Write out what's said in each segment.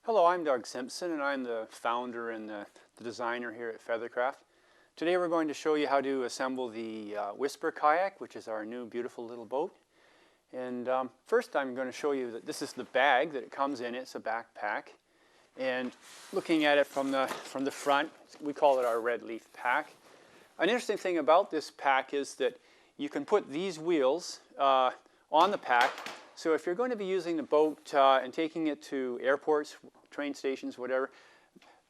Hello, I'm Doug Simpson, and I'm the founder and the designer here at Feathercraft. Today we're going to show you how to assemble the Wisper kayak, which is our new beautiful little boat. And first I'm going to show you that this is the bag that it comes in. It's a backpack. And looking at it from the front, we call it our red leaf pack. An interesting thing about this pack is that you can put these wheels on the pack. So if you're going to be using the boat and taking it to airports, train stations, whatever,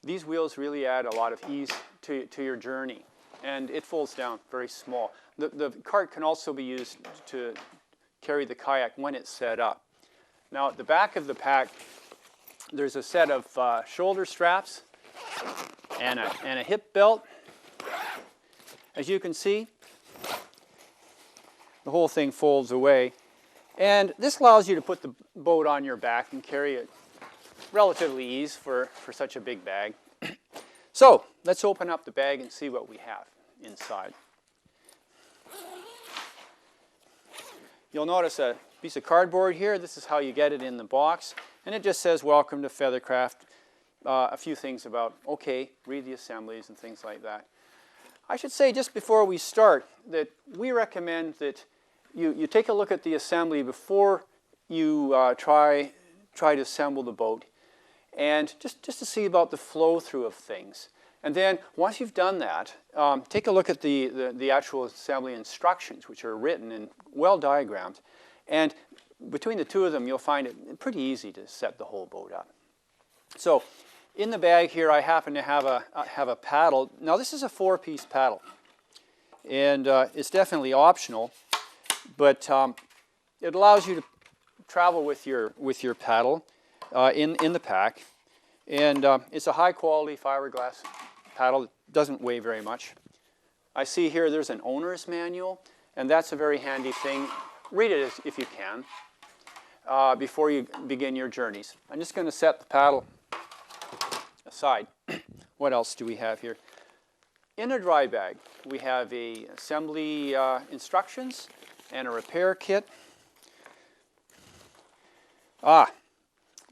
these wheels really add a lot of ease to your journey. And it folds down very small. The cart can also be used to carry the kayak when it's set up. Now at the back of the pack, there's a set of shoulder straps and a hip belt. As you can see, the whole thing folds away. And this allows you to put the boat on your back and carry it relatively easy for such a big bag. So let's open up the bag and see what we have inside. You'll notice a piece of cardboard here. This is how you get it in the box. And it just says, "Welcome to Feathercraft." A few things about, okay, read the assemblies and things like that. I should say just before we start that we recommend that you take a look at the assembly before you try to assemble the boat, and just to see about the flow through of things. And then once you've done that, take a look at the actual assembly instructions, which are written and well diagrammed. And between the two of them, you'll find it pretty easy to set the whole boat up. So in the bag here, I happen to have a paddle. Now this is a 4-piece paddle, and it's definitely optional. But it allows you to travel with your paddle in the pack, and it's a high quality fiberglass paddle. It doesn't weigh very much. I see here there's an owner's manual, and that's a very handy thing. Read it if you can before you begin your journeys. I'm just going to set the paddle aside. What else do we have here? In a dry bag, we have a assembly instructions and a repair kit.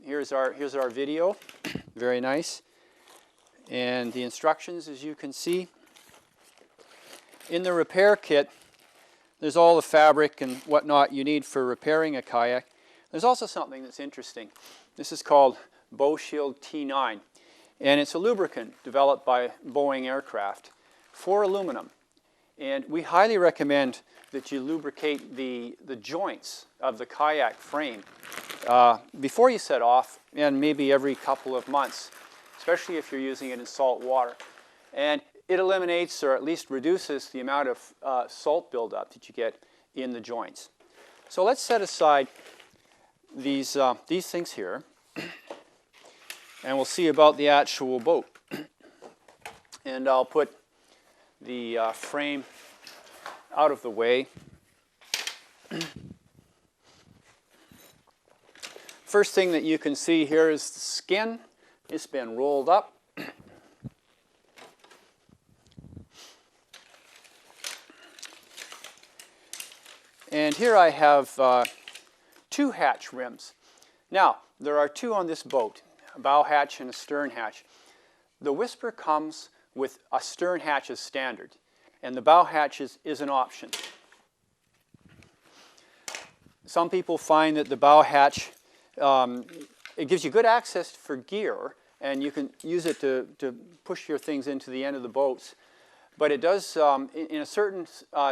Here's our video. Very nice. And the instructions, as you can see. In the repair kit, there's all the fabric and whatnot you need for repairing a kayak. There's also something that's interesting. This is called Bow Shield T9, and it's a lubricant developed by Boeing Aircraft for aluminum. And we highly recommend that you lubricate the joints of the kayak frame before you set off, and maybe every couple of months, especially if you're using it in salt water. And it eliminates, or at least reduces, the amount of salt buildup that you get in the joints. So let's set aside these things here, and we'll see about the actual boat. And I'll put the frame out of the way. First thing that you can see here is the skin. It's been rolled up. And here I have 2 hatch rims. Now, there are 2 on this boat, a bow hatch and a stern hatch. The Wisper comes with a stern hatch as standard, and the bow hatch is an option. Some people find that the bow hatch, it gives you good access for gear, and you can use it to push your things into the end of the boats. But it does, in a certain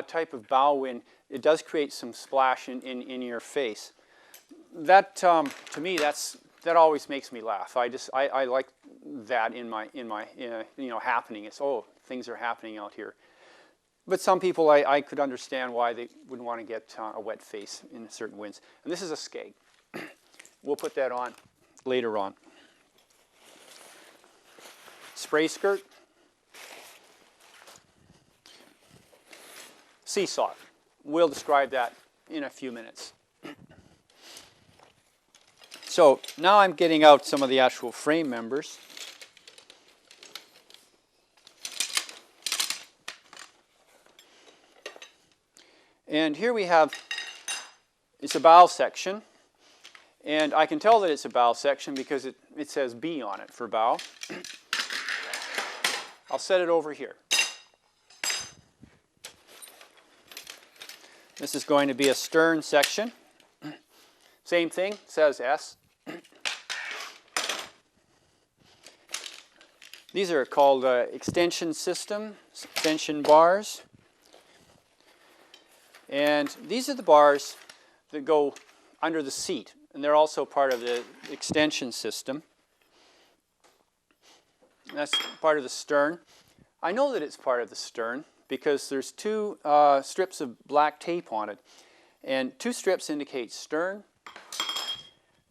type of bow wind, it does create some splash in your face. That, to me, that always makes me laugh. I like that in my happening. It's, oh, things are happening out here. But some people, I could understand why they wouldn't want to get a wet face in certain winds. And this is a skeg. We'll put that on later on. Spray skirt. Seesaw. We'll describe that in a few minutes. So now I'm getting out some of the actual frame members. And here we have, it's a bow section. And I can tell that it's a bow section because it says B on it for bow. I'll set it over here. This is going to be a stern section. Same thing, says S. These are called extension bars. And these are the bars that go under the seat, and they're also part of the extension system. And that's part of the stern. I know that it's part of the stern because there's two strips of black tape on it. And two strips indicate stern,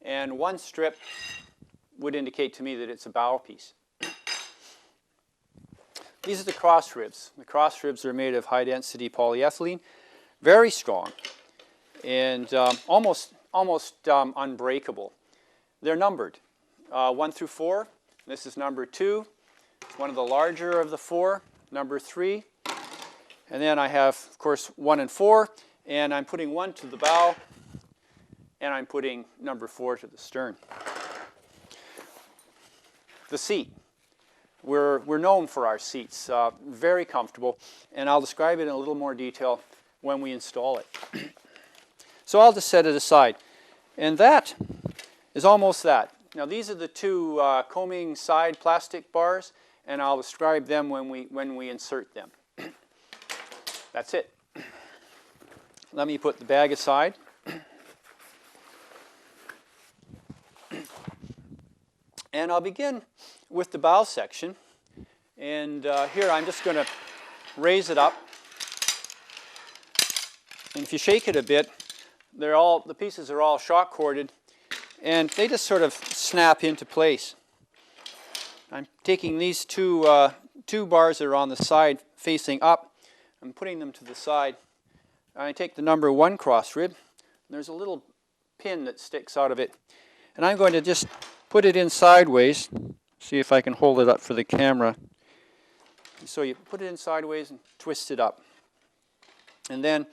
and one strip would indicate to me that it's a bow piece. These are the cross ribs. The cross ribs are made of high-density polyethylene, very strong, and almost unbreakable. They're numbered, 1 through 4. This is number 2. It's one of the larger of the 4. Number 3, and then I have, of course, 1 and 4, and I'm putting 1 to the bow, and I'm putting number 4 to the stern. The seat. We're known for our seats, very comfortable, and I'll describe it in a little more detail when we install it. So I'll just set it aside. And that is almost that. Now these are the two combing side plastic bars, and I'll describe them when we insert them. That's it. Let me put the bag aside. And I'll begin with the bow section. And here I'm just going to raise it up. And if you shake it a bit, the pieces are all shock corded, and they just sort of snap into place. I'm taking these two bars that are on the side facing up. I'm putting them to the side. I take the number 1 cross rib. There's a little pin that sticks out of it. And I'm going to just put it in sideways. See if I can hold it up for the camera. So you put it in sideways and twist it up. And then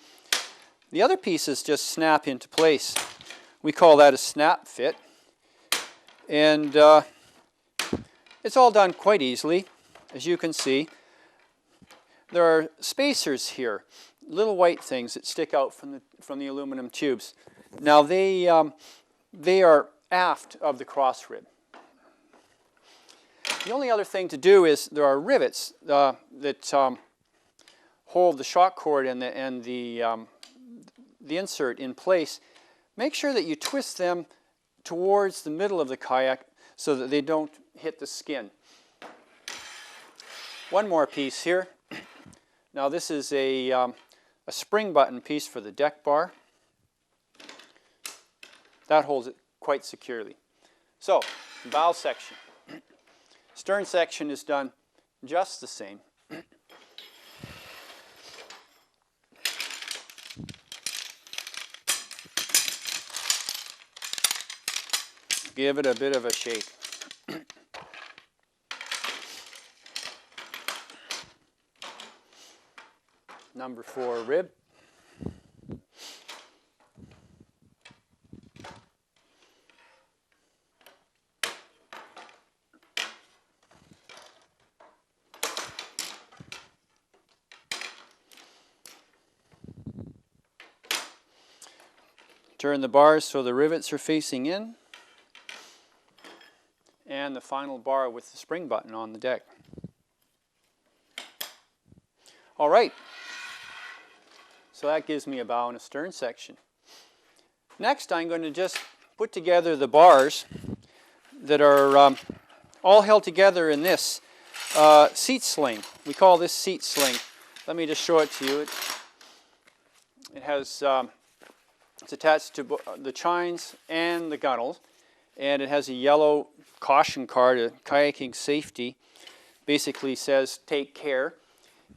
the other pieces just snap into place. We call that a snap fit. And it's all done quite easily, as you can see. There are spacers here, little white things that stick out from the aluminum tubes. Now they are aft of the cross rib. The only other thing to do is there are rivets that hold the shock cord and the insert in place. Make sure that you twist them towards the middle of the kayak so that they don't hit the skin. One more piece here. Now this is a spring button piece for the deck bar. That holds it quite securely. So, bow section. Stern section is done just the same. Give it a bit of a shake. Number 4 rib. Turn the bars so the rivets are facing in. And the final bar with the spring button on the deck. All right. So that gives me a bow and a stern section. Next, I'm going to just put together the bars that are all held together in this seat sling. We call this seat sling. Let me just show it to you. It has it's attached to the chines and the gunnels, and it has a yellow caution card, a kayaking safety. Basically says "Take care,"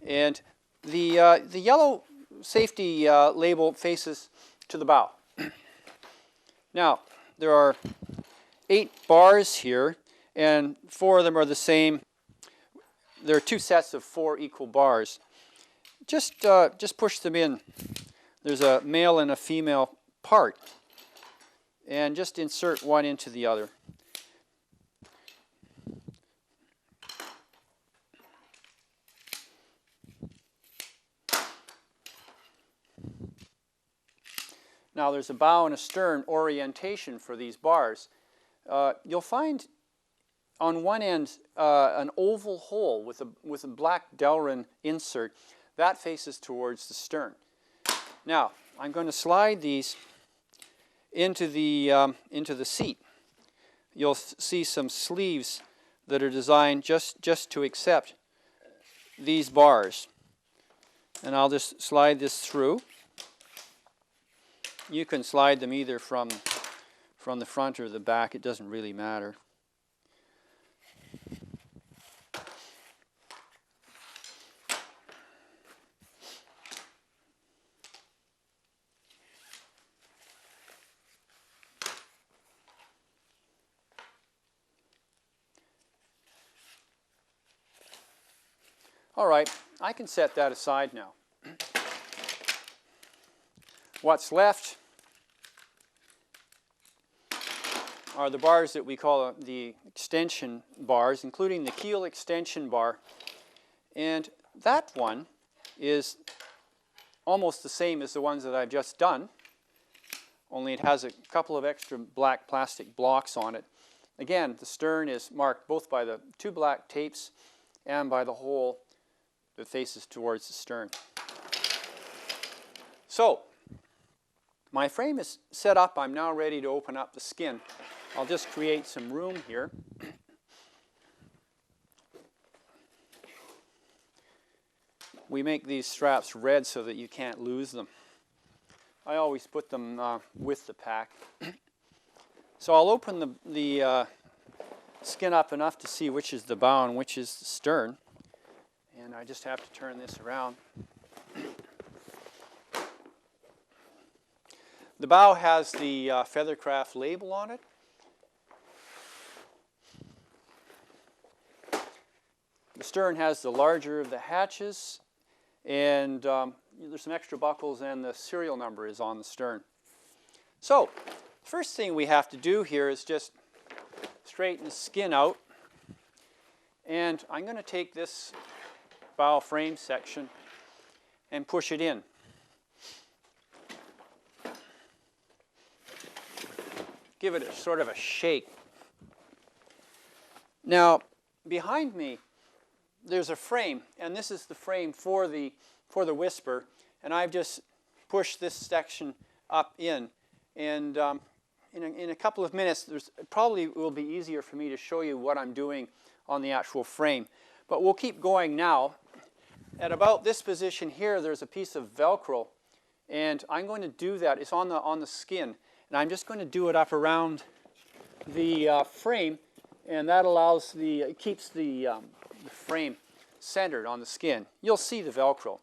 and the yellow safety label faces to the bow. Now, there are 8 bars here, and 4 of them are the same. There are 2 sets of 4 equal bars. Just push them in. There's a male and a female part. and just insert one into the other. Now there's a bow and a stern orientation for these bars. You'll find on one end an oval hole with a black Delrin insert. That faces towards the stern. Now I'm going to slide these into the seat. You'll see some sleeves that are designed just to accept these bars. And I'll just slide this through. You can slide them either from the front or the back. It doesn't really matter. All right, I can set that aside now. What's left are the bars that we call the extension bars, including the keel extension bar. And that one is almost the same as the ones that I've just done, only it has a couple of extra black plastic blocks on it. Again, the stern is marked both by the two black tapes and by the hole that faces towards the stern. So, my frame is set up. I'm now ready to open up the skin. I'll just create some room here. We make these straps red so that you can't lose them. I always put them with the pack. So I'll open the skin up enough to see which is the bow and which is the stern. And I just have to turn this around. The bow has the Feathercraft label on it. The stern has the larger of the hatches, and there's some extra buckles, and the serial number is on the stern. So, the first thing we have to do here is just straighten the skin out. And I'm going to take this bow frame section and push it in. Give it a sort of a shake. Now, behind me, there's a frame, and this is the frame for the Wisper, and I've just pushed this section up in. And in a couple of minutes, it probably will be easier for me to show you what I'm doing on the actual frame. But we'll keep going now. At about this position here, there's a piece of Velcro, and I'm going to do that. It's on the skin, and I'm just going to do it up around the frame, and that allows it keeps the frame centered on the skin. You'll see the Velcro.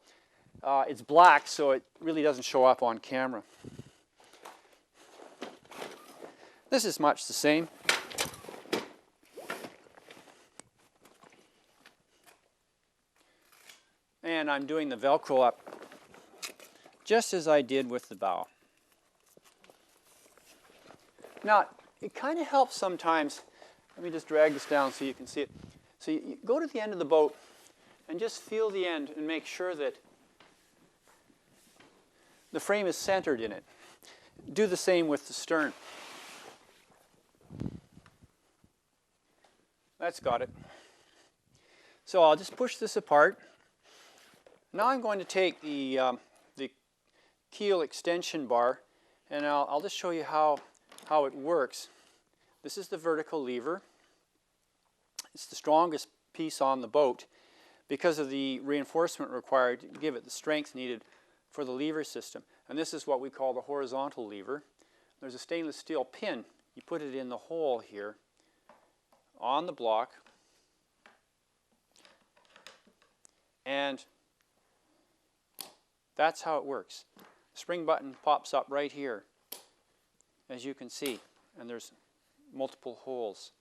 It's black, so it really doesn't show up on camera. This is much the same. And I'm doing the Velcro up just as I did with the bow. Now, it kind of helps sometimes. Let me just drag this down so you can see it. So you go to the end of the boat and just feel the end and make sure that the frame is centered in it. Do the same with the stern. That's got it. So I'll just push this apart. Now I'm going to take the keel extension bar, and I'll just show you how it works. This is the vertical lever. It's the strongest piece on the boat because of the reinforcement required to give it the strength needed for the lever system. And this is what we call the horizontal lever. There's a stainless steel pin. You put it in the hole here on the block, and that's how it works. The spring button pops up right here, as you can see, and there's multiple holes.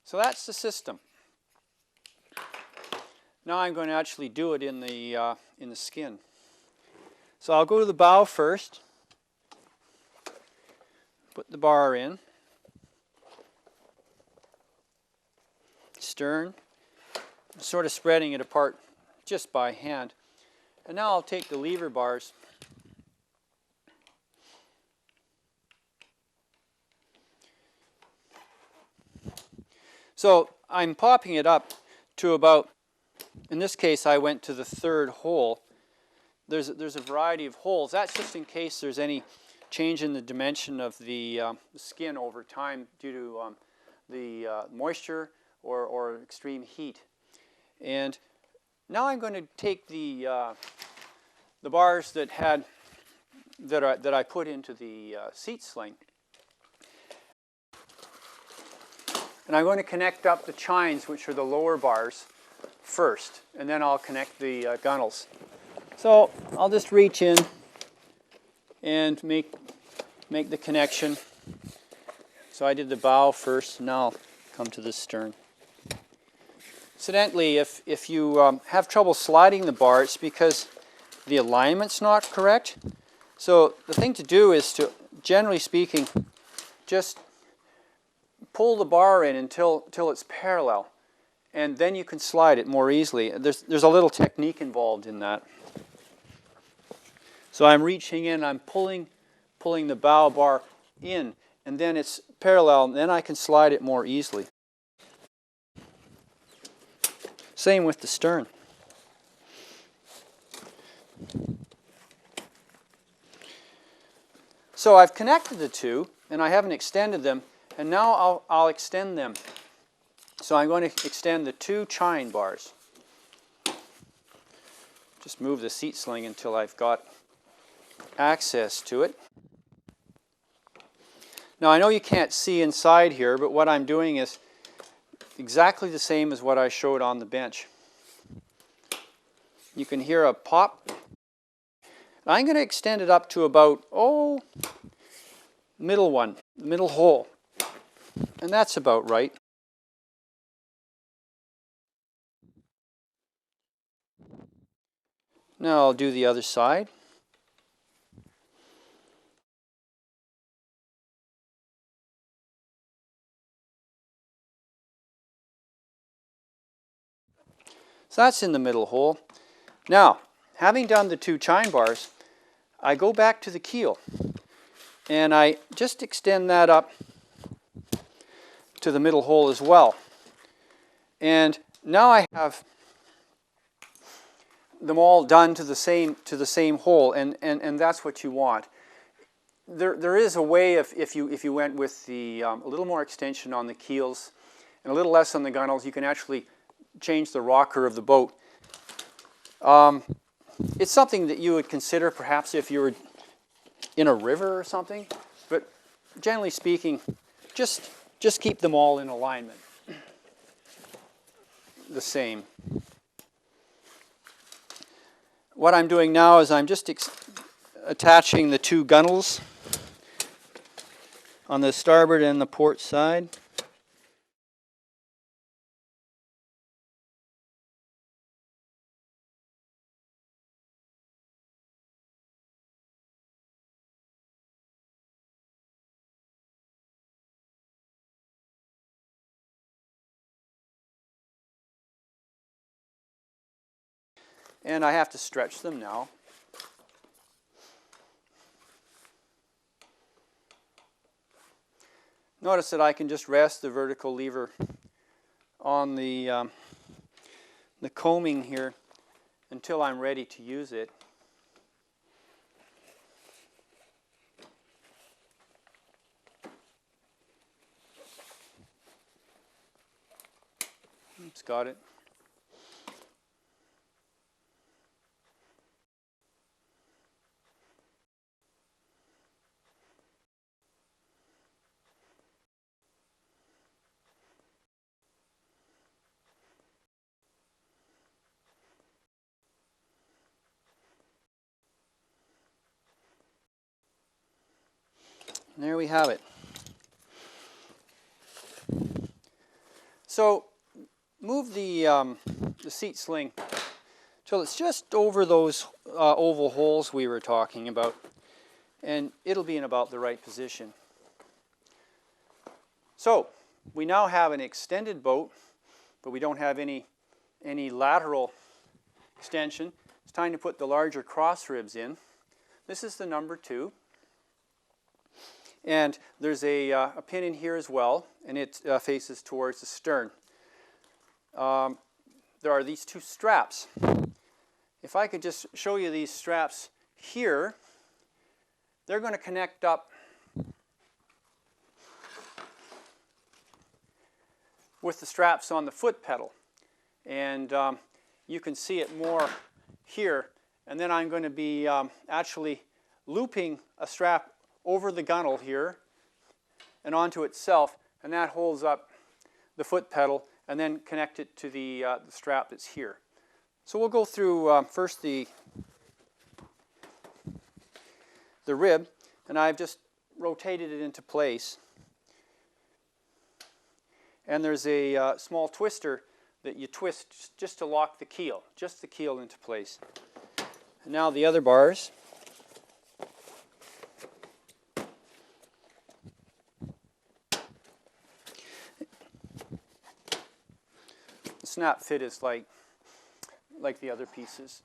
So that's the system. Now I'm going to actually do it in the skin. So I'll go to the bow first, Put the bar in. Stern. Sort of spreading it apart just by hand. And now I'll take the lever bars so I'm popping it up to about, in this case I went to the third hole. There's a variety of holes. That's just in case there's any change in the dimension of the skin over time due to the moisture or extreme heat. And now I'm going to take the bars that I put into the seat sling, and I'm going to connect up the chines, which are the lower bars, first, and then I'll connect the gunnels. So I'll just reach in and make the connection. So I did the bow first, and now I'll come to the stern. Incidentally, if you have trouble sliding the bar, it's because the alignment's not correct. So the thing to do is to, generally speaking, just pull the bar in until it's parallel, and then you can slide it more easily. There's a little technique involved in that. So I'm reaching in, I'm pulling the bow bar in, and then it's parallel, and then I can slide it more easily. Same with the stern. So I've connected the two, and I haven't extended them, and now I'll extend them. So I'm going to extend the two chine bars. Just move the seat sling until I've got access to it. Now I know you can't see inside here, but what I'm doing is exactly the same as what I showed on the bench. You can hear a pop. I'm going to extend it up to about, middle hole. And that's about right. Now I'll do the other side. So that's in the middle hole. Now, having done the two chine bars, I go back to the keel and I just extend that up to the middle hole as well. And now I have them all done to the same hole, and that's what you want. There is a way if you went with the a little more extension on the keels and a little less on the gunnels, you can actually change the rocker of the boat. It's something that you would consider perhaps if you were in a river or something, but generally speaking, just keep them all in alignment, the same. What I'm doing now is I'm just attaching the two gunnels on the starboard and the port side. And I have to stretch them now. Notice that I can just rest the vertical lever on the combing here until I'm ready to use it. Oops, got it. And there we have it. So move the seat sling till it's just over those oval holes we were talking about, and it'll be in about the right position. So we now have an extended boat, but we don't have any lateral extension. It's time to put the larger cross ribs in. This is the number 2. And there's a pin in here as well, and it faces towards the stern. There are these 2 straps. If I could just show you these straps here, they're going to connect up with the straps on the foot pedal. And you can see it more here. And then I'm going to be actually looping a strap over the gunnel here and onto itself, and that holds up the foot pedal and then connect it to the strap that's here. So we'll go through first the rib, and I've just rotated it into place. And there's a small twister that you twist just to lock the keel, just the keel into place. And now the other bars. The snap fit is like the other pieces.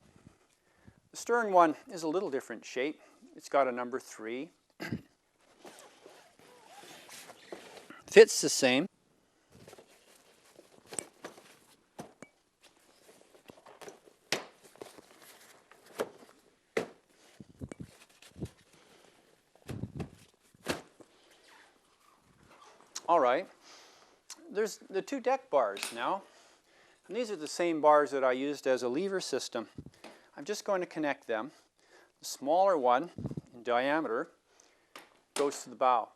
The stern one is a little different shape. It's got a number 3. Fits the same. All right, there's the 2 deck bars now, and these are the same bars that I used as a lever system. I'm just going to connect them. The smaller one in diameter goes to the bow.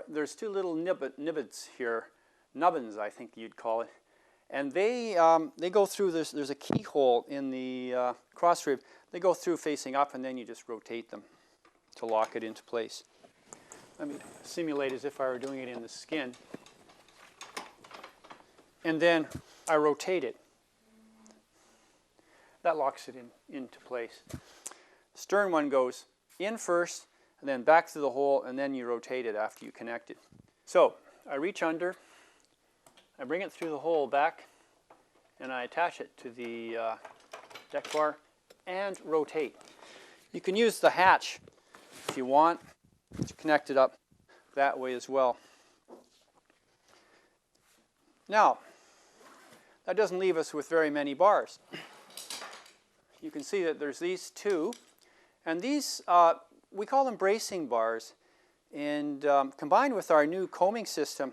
There's 2 little nibbits here, nubbins I think you'd call it, and they go through this. There's a keyhole in the cross rib. They go through facing up, and then you just rotate them to lock it into place. Let me simulate as if I were doing it in the skin. And then I rotate it. That locks it into place. Stern one goes in first, and then back through the hole, and then you rotate it after you connect it. So I reach under, I bring it through the hole back, and I attach it to the deck bar and rotate. You can use the hatch if you want to connect it up that way as well. Now, that doesn't leave us with very many bars. You can see that there's these 2, and these, we call them bracing bars, and combined with our new combing system,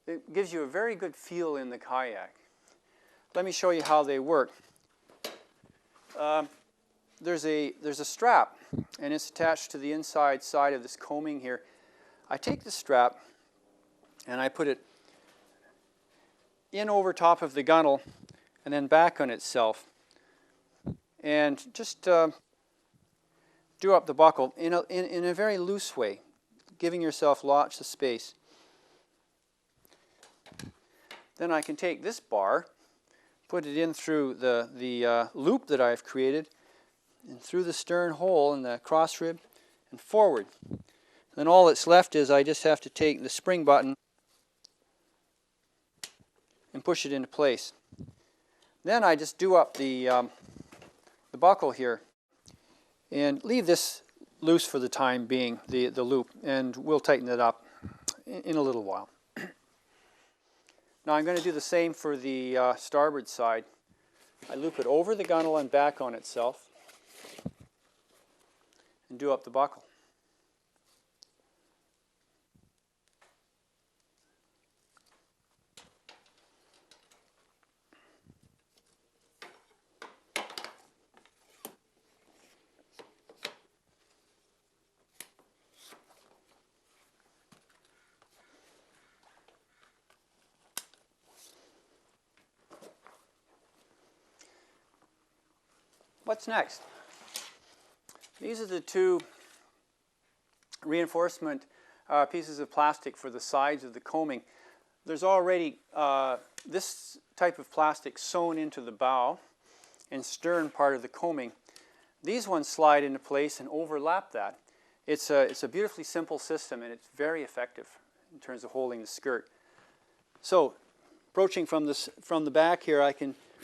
it gives you a very good feel in the kayak. Let me show you how they work. There's a strap, and it's attached to the inside side of this combing here. I take the strap and I put it in over top of the gunnel and then back on itself, and just do up the buckle in a very loose way, giving yourself lots of space. Then I can take this bar, put it in through the loop that I've created, and through the stern hole in the cross rib and forward. Then all that's left is I just have to take the spring button and push it into place. Then I just do up the buckle here and leave this loose for the time being, the loop, and we'll tighten it up in a little while. Now I'm going to do the same for the starboard side. I loop it over the gunnel and back on itself and do up the buckle. What's next? These are the 2 reinforcement pieces of plastic for the sides of the combing. There's already this type of plastic sewn into the bow and stern part of the combing. These ones slide into place and overlap that. It's a beautifully simple system, and it's very effective in terms of holding the skirt. So, approaching from the back here,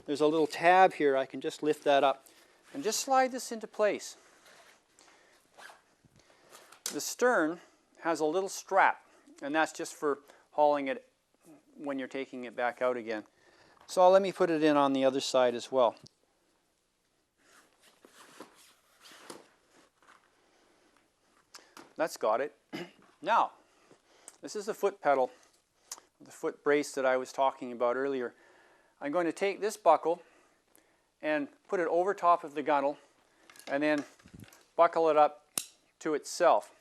there's a little tab here. I can just lift that up and just slide this into place. The stern has a little strap, and that's just for hauling it when you're taking it back out again. So let me put it in on the other side as well. That's got it. Now, this is the foot pedal, the foot brace that I was talking about earlier. I'm going to take this buckle and put it over top of the gunnel and then buckle it up to itself.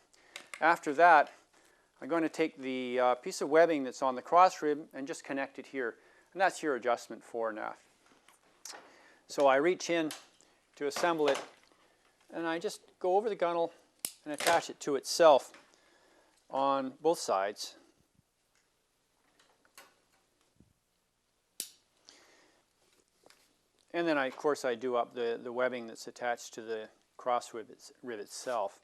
After that, I'm going to take the piece of webbing that's on the cross rib and just connect it here. And that's your adjustment fore and aft. So I reach in to assemble it, and I just go over the gunnel and attach it to itself on both sides. And then, of course, I do up the webbing that's attached to the cross rib itself.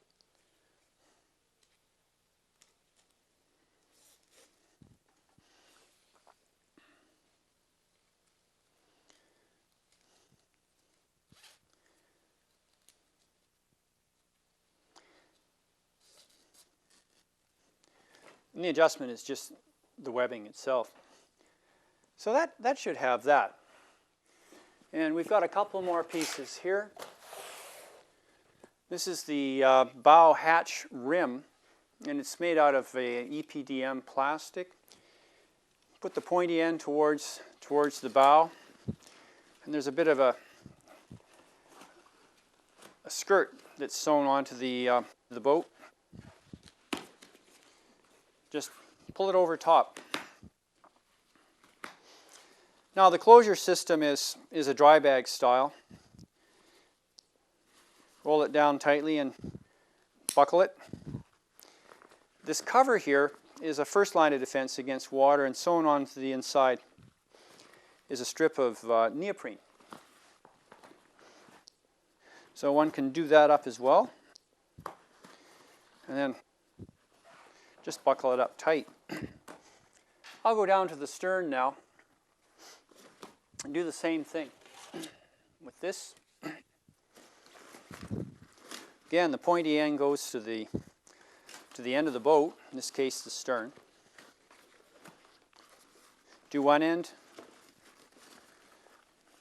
And the adjustment is just the webbing itself. So that should have that. And we've got a couple more pieces here. This is the bow hatch rim, and it's made out of a EPDM plastic. Put the pointy end towards the bow, and there's a bit of a skirt that's sewn onto the boat. Just pull it over top. Now the closure system is a dry bag style. Roll it down tightly and buckle it. This cover here is a first line of defense against water, and sewn onto the inside is a strip of neoprene. So one can do that up as well. And then just buckle it up tight. I'll go down to the stern now and do the same thing with this. Again, the pointy end goes to the end of the boat, in this case the stern. Do one end,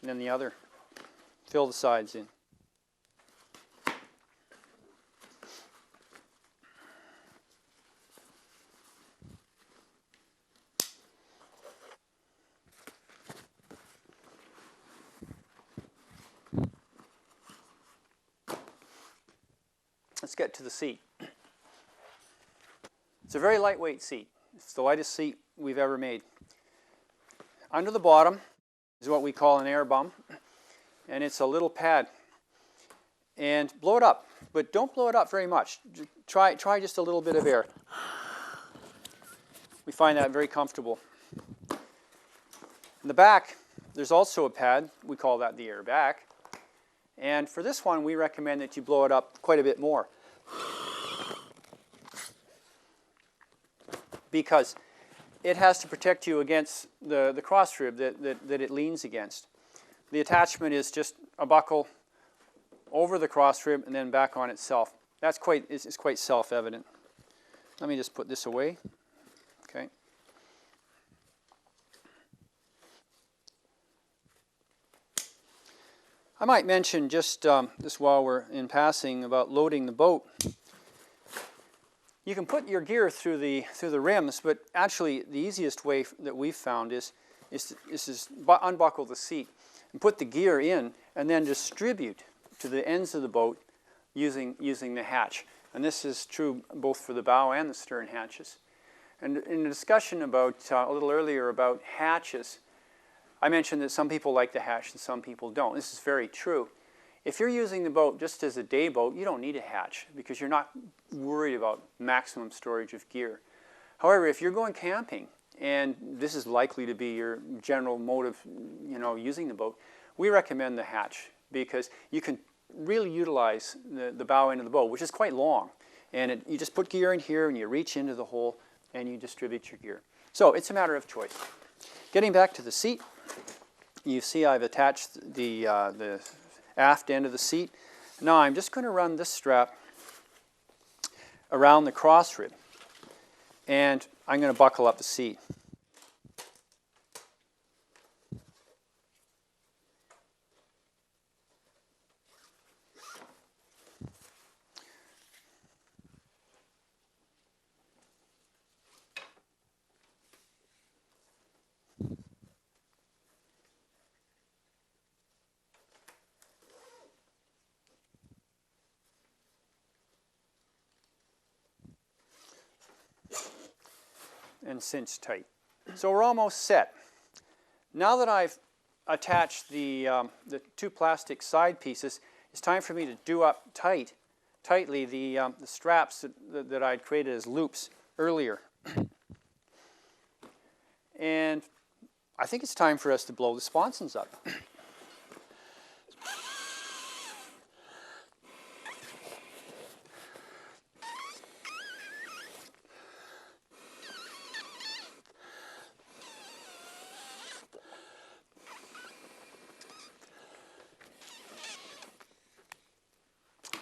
and then the other. Fill the sides in. Let's get to the seat. It's a very lightweight seat. It's the lightest seat we've ever made. Under the bottom is what we call an air bum, and it's a little pad. And blow it up, but don't blow it up very much. Try just a little bit of air. We find that very comfortable. In the back, there's also a pad. We call that the air back. And for this one, we recommend that you blow it up quite a bit more, because it has to protect you against the cross rib that it leans against. The attachment is just a buckle over the cross rib and then back on itself. It's quite self-evident. Let me just put this away. Okay. I might mention just while we're in passing about loading the boat. You can put your gear through the rims, but actually the easiest way that we've found is unbuckle the seat and put the gear in, and then distribute to the ends of the boat using the hatch. And this is true both for the bow and the stern hatches. And in the discussion about a little earlier about hatches, I mentioned that some people like the hatch and some people don't. This is very true. If you're using the boat just as a day boat, you don't need a hatch because you're not worried about maximum storage of gear. However, if you're going camping, and this is likely to be your general mode of using the boat, we recommend the hatch because you can really utilize the bow end of the boat, which is quite long. And you just put gear in here and you reach into the hole and you distribute your gear. So it's a matter of choice. Getting back to the seat, you see I've attached the aft end of the seat. Now I'm just going to run this strap around the cross rib, and I'm going to buckle up the seat. And cinch tight. So we're almost set. Now that I've attached the two plastic side pieces, it's time for me to do up tightly the straps that I'd created as loops earlier. And I think it's time for us to blow the sponsons up.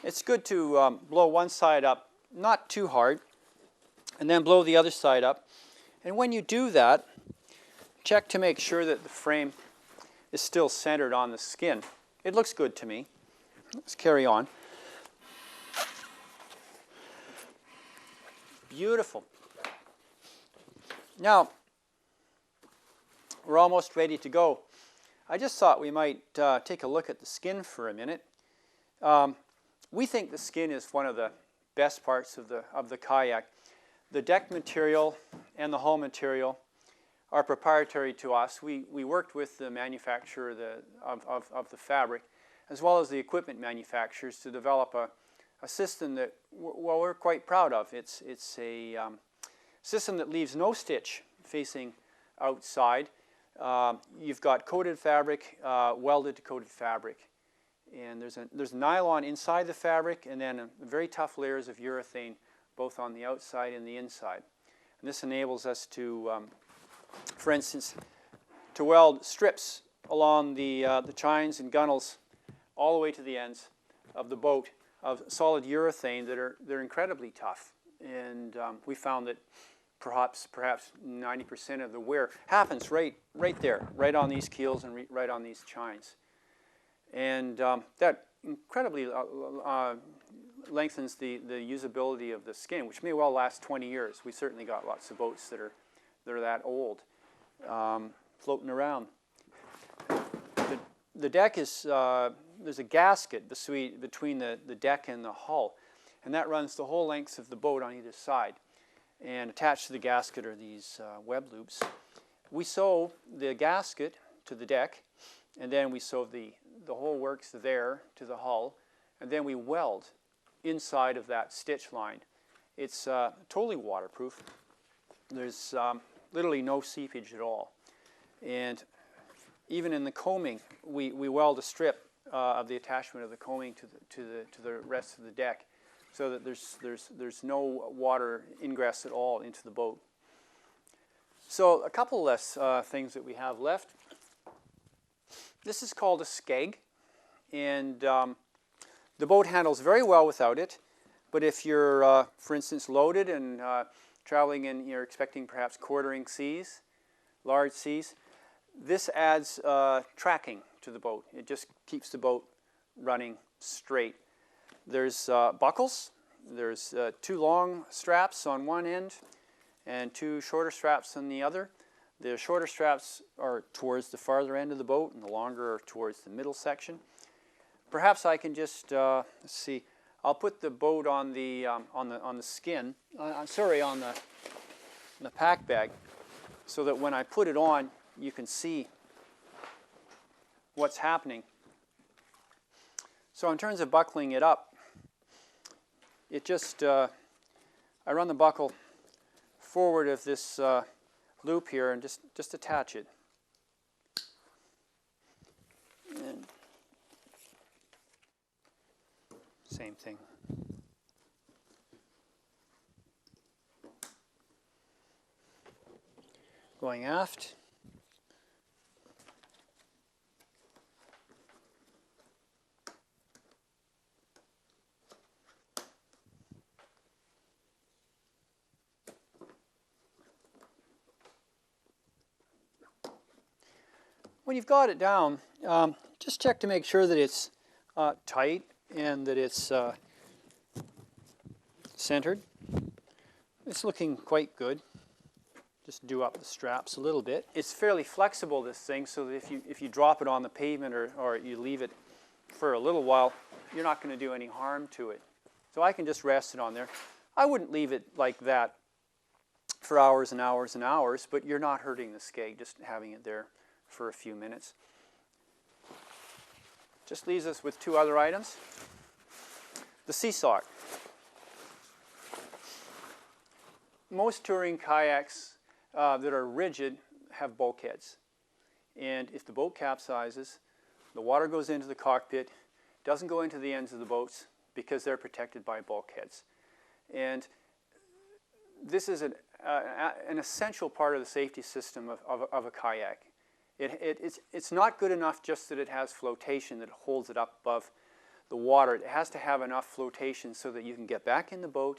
It's good to blow one side up, not too hard, and then blow the other side up. And when you do that, check to make sure that the frame is still centered on the skin. It looks good to me. Let's carry on. Beautiful. Now, we're almost ready to go. I just thought we might take a look at the skin for a minute. We think the skin is one of the best parts of the kayak. The deck material and the hull material are proprietary to us. We worked with the manufacturer of the fabric, as well as the equipment manufacturers, to develop a system that we're quite proud of. It's a system that leaves no stitch facing outside. You've got coated fabric, welded to coated fabric. And there's nylon inside the fabric, and then very tough layers of urethane, both on the outside and the inside. And this enables us to, for instance, to weld strips along the chines and gunnels all the way to the ends of the boat of solid urethane they're incredibly tough. And we found that perhaps 90% of the wear happens right there, right on these keels and right on these chines. And that incredibly lengthens the usability of the skin, which may well last 20 years. We certainly got lots of boats that are that old floating around. The deck is, there's a gasket between the deck and the hull, and that runs the whole length of the boat on either side. And attached to the gasket are these web loops. We sew the gasket to the deck, and then we sew the whole works there to the hull, and then we weld inside of that stitch line. It's totally waterproof. There's literally no seepage at all. And even in the coaming, we weld a strip of the attachment of the coaming to the rest of the deck, so that there's no water ingress at all into the boat. So a couple less things that we have left. This is called a skeg, and the boat handles very well without it. But if you're, for instance, loaded and traveling and you're expecting perhaps quartering seas, large seas, this adds tracking to the boat. It just keeps the boat running straight. There's buckles. There's two long straps on one end and two shorter straps on the other. The shorter straps are towards the farther end of the boat, and the longer are towards the middle section. Perhaps I can just let's see. I'll put the boat on the skin. On the pack bag, so that when I put it on, you can see what's happening. So in terms of buckling it up, it just I run the buckle forward of this loop here and just attach it. And same thing. going aft. When you've got it down, just check to make sure that it's tight and that it's centered. It's looking quite good. Just do up the straps a little bit. It's fairly flexible, this thing, so that if you drop it on the pavement or you leave it for a little while, you're not going to do any harm to it. So I can just rest it on there. I wouldn't leave it like that for hours and hours and hours, but you're not hurting the skeg just having it there for a few minutes. Just leaves us with two other items. The sea sock. Most touring kayaks that are rigid have bulkheads. And if the boat capsizes, the water goes into the cockpit, doesn't go into the ends of the boats because they're protected by bulkheads. And this is an essential part of the safety system of a kayak. It's not good enough just that it has flotation that holds it up above the water. It has to have enough flotation so that you can get back in the boat,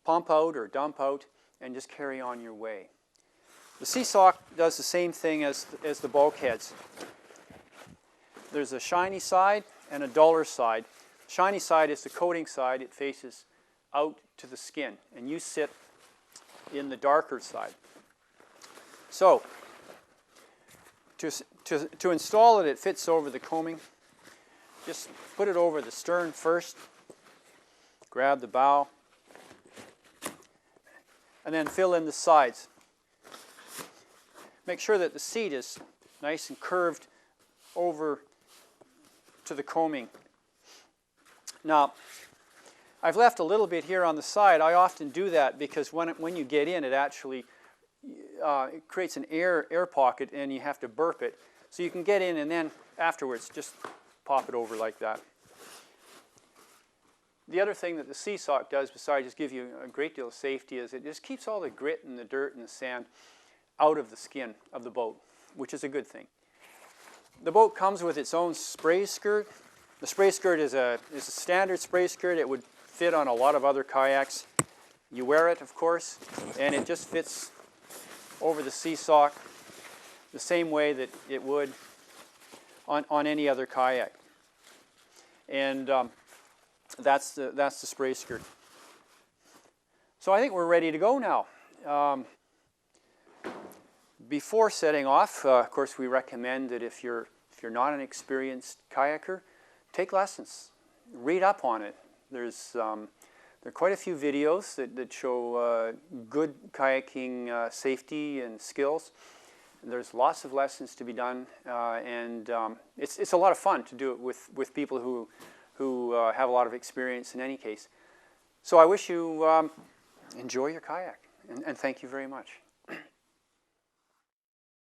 pump out or dump out, and just carry on your way. The sea sock does the same thing as the bulkheads. There's a shiny side and a duller side. Shiny side is the coating side. It faces out to the skin, and you sit in the darker side. So, to install it, it fits over the coaming. Just put it over the stern first, grab the bow, and then fill in the sides. Make sure that the seat is nice and curved over to the coaming. Now, I've left a little bit here on the side. I often do that because when you get in, it actually it creates an air pocket and you have to burp it. So you can get in and then afterwards just pop it over like that. The other thing that the sea sock does, besides just give you a great deal of safety, is it just keeps all the grit and the dirt and the sand out of the skin of the boat, which is a good thing. The boat comes with its own spray skirt. The spray skirt is a standard spray skirt. It would fit on a lot of other kayaks. You wear it, of course, and it just fits over the sea sock the same way that it would on any other kayak. And that's the spray skirt. So I think we're ready to go now. Before setting off, of course, we recommend that if you're not an experienced kayaker, take lessons. Read up on it. There are quite a few videos that show good kayaking safety and skills. There's lots of lessons to be done, and it's a lot of fun to do it with people who have a lot of experience in any case. So I wish you enjoy your kayak, and thank you very much.